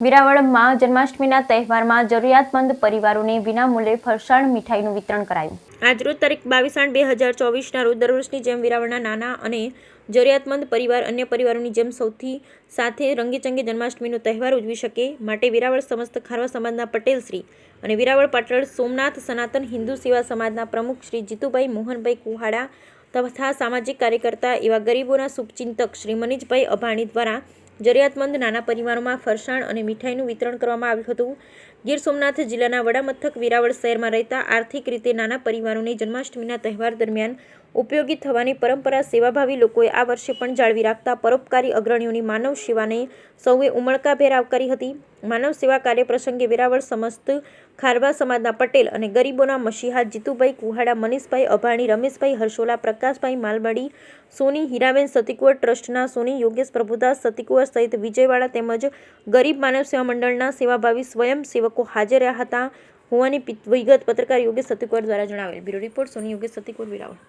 વેરાવળમાં જન્માષ્ટમીના તહેવારમાં જરૂરિયાતમંદ પરિવારોને વિનામૂલ્યે ફરસાણ મીઠાઈનું વિતરણ કરાયું। આજરોજ તારીખ 22/8/2024ના રોજ દર વર્ષની જેમ વેરાવળના નાના અને જરૂરિયાતમંદ પરિવાર અન્ય પરિવારોની જેમ સૌથી સાથે રંગેચંગે જન્માષ્ટમીનો તહેવાર ઉજવી શકે માટે વેરાવળ સમસ્ત ખારવા સમાજના પટેલ શ્રી અને વેરાવળ પાટણ સોમનાથ સનાતન હિન્દુ સેવા સમાજના પ્રમુખ શ્રી જીતુભાઈ મોહનભાઈ કુહાડા તથા સામાજિક કાર્યકર્તા એવા ગરીબોના શુભચિંતક શ્રી મનીષભાઈ અભાણી દ્વારા જરૂરિયાતમંદ નાના પરિવારોમાં ફરસાણ અને મીઠાઈનું વિતરણ કરવામાં આવ્યું હતું। ગીર સોમનાથ જિલ્લાના વડામથક વેરાવળ શહેરમાં રહેતા આર્થિક રીતે નાના પરિવારોને જન્માષ્ટમીના તહેવાર દરમિયાન ઉપયોગી થવાની પરંપરા સેવાભાવી લોકોએ આ વર્ષે પણ જાળવી રાખતા પરોપકારી અગ્રણીઓની માનવ સેવાને સૌએ ઉમળકાભેર આવકારી હતી। માનવ સેવા કાર્ય પ્રસંગે વેરાવળ સમસ્ત ખારવા સમાજના પટેલ અને ગરીબોના મસીહા જીતુભાઈ કુહાડા, મનીષભાઈ અભાણી, રમેશભાઈ હર્ષોલા, પ્રકાશભાઈ માલબડી, સોની હીરાબેન સતીકુંવર ટ્રસ્ટના સોની યોગેશ પ્રભુદાસ સતીકુંવર સહિત વિજયવાડા તેમજ ગરીબ માનવ સેવા મંડળના સેવાભાવી સ્વયંસેવકો હાજર રહ્યા હતા હોવાની વિગત પત્રકાર યોગેશ સતીકુંવર દ્વારા જણાવેલ। બ્યુરો રિપોર્ટ સોની યોગેશ સતીકુંવર, વેરાવળ।